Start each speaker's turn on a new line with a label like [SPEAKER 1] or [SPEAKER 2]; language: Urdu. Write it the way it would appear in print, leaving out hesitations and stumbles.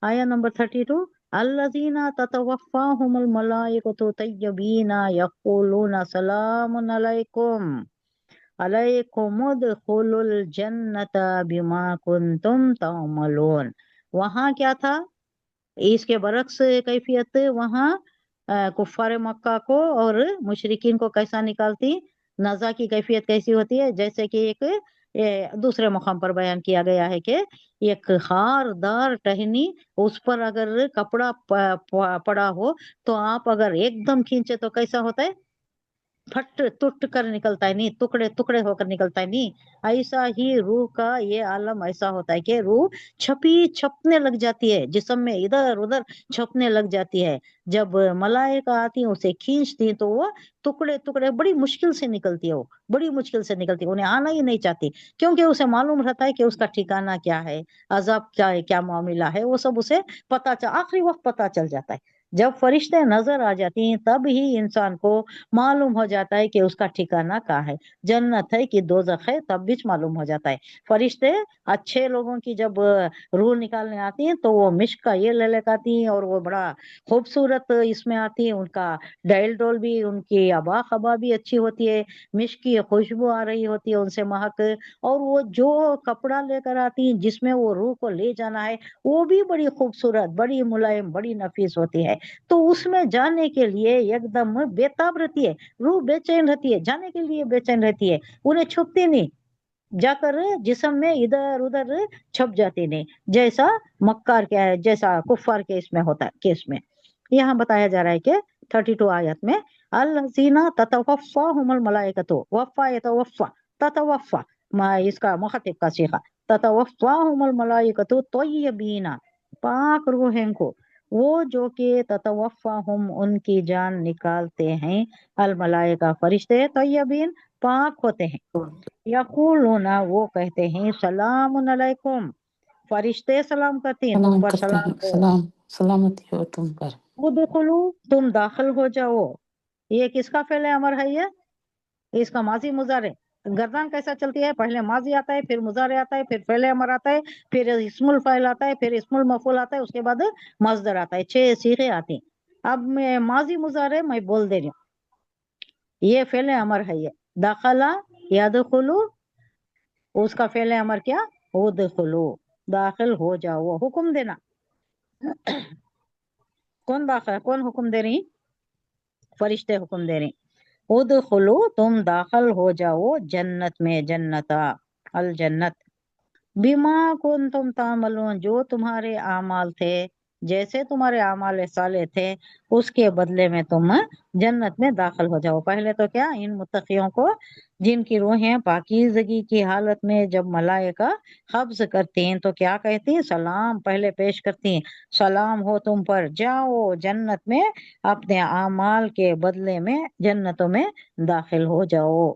[SPEAKER 1] آیا نمبر 32 الذین تتوفاہم الملائکۃ طیبین یقولون سلام علیکم علیکم ادخلوا الجنت بما کنتم تعملون. وہاں کیا تھا؟ اس کے برعکس کیفیت وہاں کفار مکہ کو اور مشرکین کو کیسا نکالتی؟ نزا کی کیفیت کیسی ہوتی ہے؟ جیسے کہ ایک دوسرے مقام پر بیان کیا گیا ہے کہ ایک خاردار ٹہنی، اس پر اگر کپڑا پڑا ہو تو آپ اگر ایک دم کھینچے تو کیسا ہوتا ہے؟ پھٹ ٹوٹ کر نکلتا ہے، نہیں ٹکڑے ٹکڑے ہو کر نکلتا ہے، نہیں ایسا ہی روح کا یہ عالم ایسا ہوتا ہے کہ روح چھپنے لگ جاتی ہے جسم میں، ادھر ادھر چھپنے لگ جاتی ہے. جب ملائکہ آتی ہیں اسے کھینچتی تو وہ ٹکڑے ٹکڑے بڑی مشکل سے نکلتی ہے، وہ بڑی مشکل سے نکلتی ہے، انہیں آنا ہی نہیں چاہتی، کیونکہ اسے معلوم رہتا ہے کہ اس کا ٹھکانہ کیا ہے، عذاب کیا ہے، کیا معاملہ ہے، وہ سب اسے آخری وقت پتا چل جاتا ہے. جب فرشتے نظر آ جاتی ہیں تب ہی انسان کو معلوم ہو جاتا ہے کہ اس کا ٹھکانہ کہاں ہے، جنت ہے کہ دوزخ ہے، تب بھی معلوم ہو جاتا ہے. فرشتے اچھے لوگوں کی جب روح نکالنے آتی ہیں تو وہ مشک کا یہ لے لے کے آتی ہیں، اور وہ بڑا خوبصورت اس میں آتی ہے، ان کا ڈائل ڈول بھی، ان کی ابا خبا بھی اچھی ہوتی ہے، مشک کی خوشبو آ رہی ہوتی ہے ان سے مہک، اور وہ جو کپڑا لے کر آتی ہیں جس میں وہ روح کو لے جانا ہے وہ بھی بڑی خوبصورت، بڑی ملائم، بڑی نفیس ہوتی ہے. تو اس میں جانے کے لیے ایک دم بےتاب رہتی ہے، روح بے چین رہتی ہے، جانے کے لیے بے چین رہتی ہے، انہیں چھپتی نہیں، جا کر جسم میں ادھر ادھر چھپ جاتی نہیں، جیسا مکار کے جیسا کفار کے اس میں ہوتا ہے کیس میں. یہاں بتایا جا رہا ہے کہ 32 آیت میں الذین تتوفاہم الملائکۃ، وفا یتوفا، تتوفا اس کا مخاطب کا صیغہ، تتوفاہم الملائکۃ طیبین، پاک روحیں کو، وہ جو کہ تتوفاہم ان کی جان نکالتے ہیں، الملائکہ فرشتے، طیبین پاک ہوتے ہیں، یقولون وہ کہتے ہیں سلام علیکم، فرشتے سلام کرتے ہیں تم
[SPEAKER 2] سلام
[SPEAKER 1] پر
[SPEAKER 2] کرتے
[SPEAKER 1] سلام
[SPEAKER 2] ہیں،
[SPEAKER 1] ہو،
[SPEAKER 2] سلامتی ہو تم پر.
[SPEAKER 1] ادخلوا تم داخل ہو جاؤ. یہ کس کا فعل امر ہے؟ یہ اس کا ماضی مضارع. گردان کیسا چلتی ہے؟ پہلے ماضی آتا ہے، پھر مضارع آتا ہے، پھر فعل امر آتا ہے، پھر اسم الفاعل آتا ہے، پھر اسم المفعول آتا ہے، اس کے بعد مصدر آتا ہے، 6 صیغے آتے ہیں. اب میں ماضی مضارع میں بول دے رہی ہوں، یہ فعل امر ہے، یہ داخلہ یدخلو، اس کا فعل امر کیا؟ ادخلو، داخل ہو جاؤ، وہ حکم دینا. کون حکم دے رہی؟ فرشتے حکم دے رہی. ادخلو تم داخل ہو جاؤ جنت میں، جنتا الجنت، بما کنتم تعملون جو تمہارے اعمال تھے، جیسے تمہارے اعمال صالح تھے اس کے بدلے میں تم جنت میں داخل ہو جاؤ. پہلے تو کیا ان متقیوں کو جن کی روحیں پاکیزگی کی حالت میں جب ملائکہ قبض کرتی ہیں تو کیا کہتی ہیں؟ سلام پہلے پیش کرتی ہیں، سلام ہو تم پر، جاؤ جنت میں، اپنے اعمال کے بدلے میں جنتوں میں داخل ہو جاؤ.